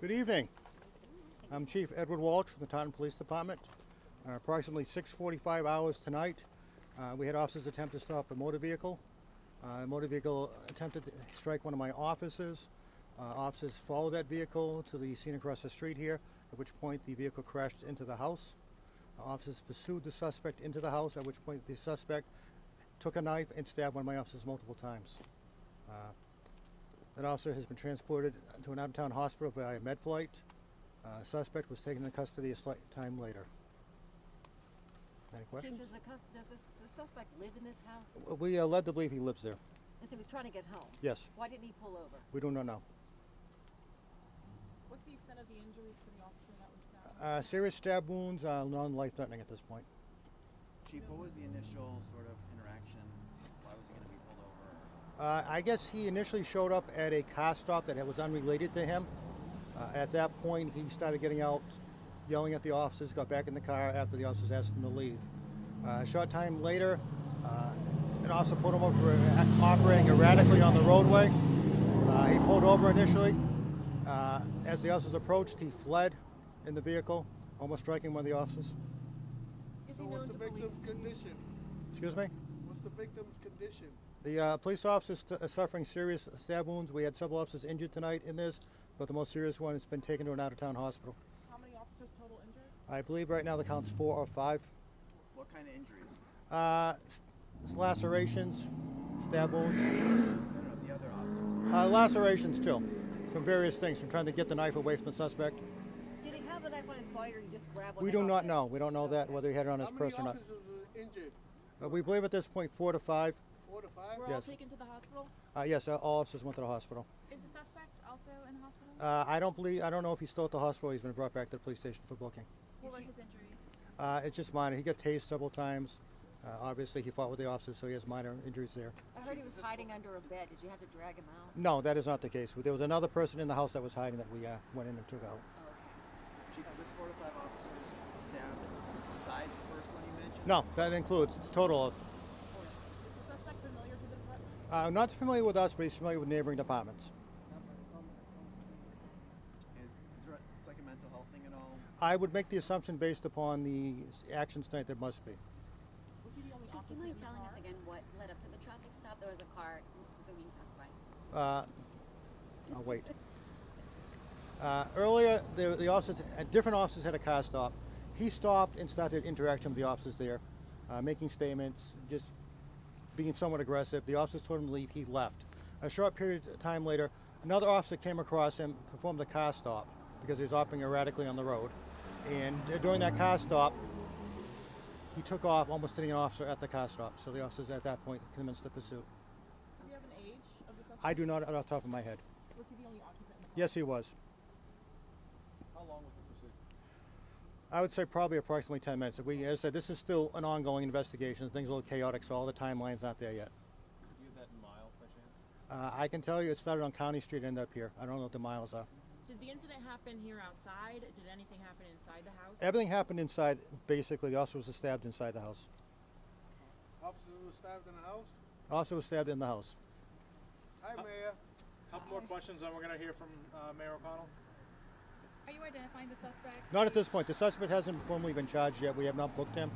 Good evening. I'm Chief Edward Walsh from the Taunton Police Department. Approximately 6:45 hours tonight, we had officers attempt to stop a motor vehicle. A motor vehicle attempted to strike one of my officers. Officers followed that vehicle to the scene across the street here, at which point the vehicle crashed into the house. Officers pursued the suspect into the house, at which point the suspect took a knife and stabbed one of my officers multiple times. That officer has been transported to an out-of-town hospital by a med flight. Suspect was taken into custody a slight time later. Any questions? Does the suspect live in this house? We are led to believe he lives there. And so he was trying to get home? Yes. Why didn't he pull over? We do not know. What's the extent of the injuries to the officer that was stabbed? Serious stab wounds, non-life-threatening at this point. Chief, what was the initial sort of interaction? Why was he going to be pulled over? I guess he initially showed up at a car stop that was unrelated to him. At that point, he started getting out, yelling at the officers, got back in the car after the officers asked him to leave. A short time later, an officer pulled him over for operating erratically on the roadway. He pulled over initially. As the officers approached, he fled in the vehicle, almost striking one of the officers. Is So he what's known the to victim's police? condition? Excuse me? What's the victim's condition? The police officers suffering serious stab wounds. We had several officers injured tonight in this, but the most serious one has been taken to an out-of-town hospital. How many officers total injured? I believe right now the count's 4 or 5. What kind of injuries? Lacerations, stab wounds. No, the other officers. Lacerations too, from various things, from trying to get the knife away from the suspect. Did he have the knife on his body or he just grabbed one? We do not know. We don't know that, whether he had it on his How many purse or not. officers were injured? We believe at this point 4 to 5. 4 to 5? Were Yes. all taken to the hospital? Yes, all officers went to the hospital. Is the suspect also in the hospital? I don't know if he's still at the hospital. He's been brought back to the police station for booking. What were his injuries? It's just minor. He got tased several times. Obviously, he fought with the officers, so he has minor injuries there. I heard he was hiding under a bed. Did you have to drag him out? No, that is not the case. There was another person in the house that was hiding that we went in and took out. Oh, okay. Chief, was this 4 to 5 officers stabbed besides the first one you mentioned? No, that includes a total of. Is the suspect familiar to the department? Not familiar with us, but he's familiar with neighboring departments. Is there like a mental health thing at all? I would make the assumption based upon the actions tonight there must be. Was he the only Chief, do occupant you mind in the telling car? us again what led up to the traffic stop? There was a car zooming past by. I'll wait. Earlier, the officers, different officers had a car stop. He stopped and started interaction with the officers there, making statements, just being somewhat aggressive. The officers told him to leave. He left. A short period of time later, another officer came across him, performed a car stop because he was operating erratically on the road. And during that car stop, he took off, almost hitting an officer at the car stop. So the officers at that point commenced the pursuit. Do you have an age of the suspect? I do not off the top of my head. Was he the only occupant in the car? Yes, he was. How long was the pursuit? I would say probably approximately 10 minutes. As I said, this is still an ongoing investigation. Things are a little chaotic, so all the timeline's not there yet. Do you have that in miles by chance? I can tell you it started on County Street and ended up here. I don't know what the miles are. Did the incident happen here outside? Did anything happen inside the house? Everything happened inside, basically. The officer was stabbed inside the house. Officers were stabbed in the house? Officer was stabbed in the house. Hi, Mayor. Couple more questions, and we're going to hear from Mayor O'Connell. Are you identifying the suspect? Not at this point. The suspect hasn't formally been charged yet. We have not booked him.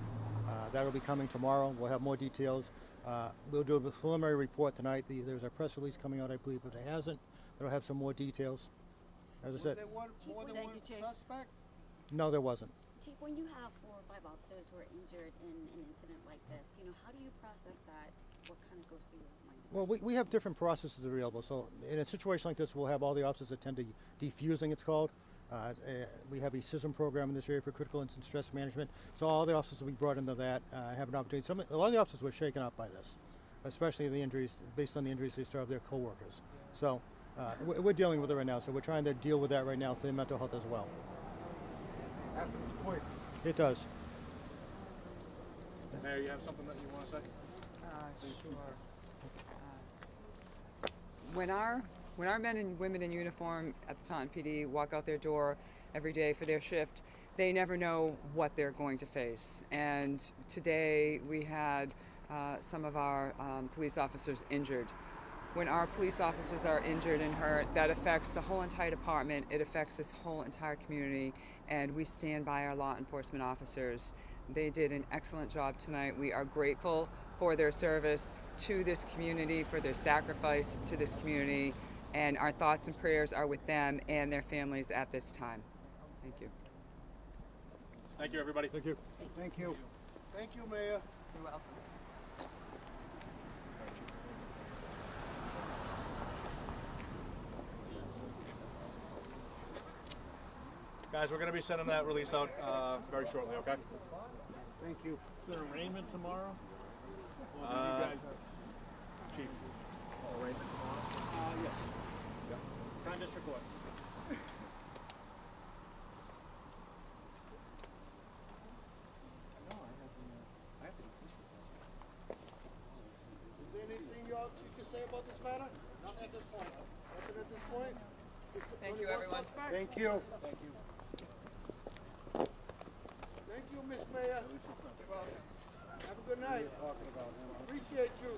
That will be coming tomorrow. We'll have more details. We'll do a preliminary report tonight. There's a press release coming out, I believe, if it hasn't. It'll have some more details. As I Was said, there more than thank one you, Chief. suspect? no, there wasn't. Chief, when you have 4 or 5 officers who are injured in an incident like this, how do you process that? What kind of goes through your mind? Well, we have different processes available. So in a situation like this, we'll have all the officers attend to defusing, it's called. We have a CISM program in this area for critical incident stress management. So all the officers will be brought into that, have an opportunity. A lot of the officers were shaken up by this, especially the injuries, based on the injuries they saw of their coworkers. So we're dealing with it right now. So we're trying to deal with that right now for their mental health as well. Happens quick. It does. Mayor, you have something that you want to say? Sure. When our men and women in uniform at the Taunton PD walk out their door every day for their shift, they never know what they're going to face. And today we had some of our police officers injured. when our police officers are injured and hurt, that affects the whole entire department. It affects this whole entire community, and we stand by our law enforcement officers. They did an excellent job tonight. We are grateful for their service to this community, for their sacrifice to this community, and our thoughts and prayers are with them and their families at this time. Thank you. Thank you, everybody. Thank you. Thank you. Thank you, Mayor. You're welcome. Guys, we're going to be sending that release out very shortly, okay? Thank you. Is there arraignment tomorrow? Chief, arraignment tomorrow? Yes. Town District Court. No, I have to. Is there anything else you can say about this matter? Nothing at this point. Nothing at this point? Thank Only you, one everyone. suspect? Thank you. Thank you. Thank you, Miss Mayor. Have a good night. Appreciate you.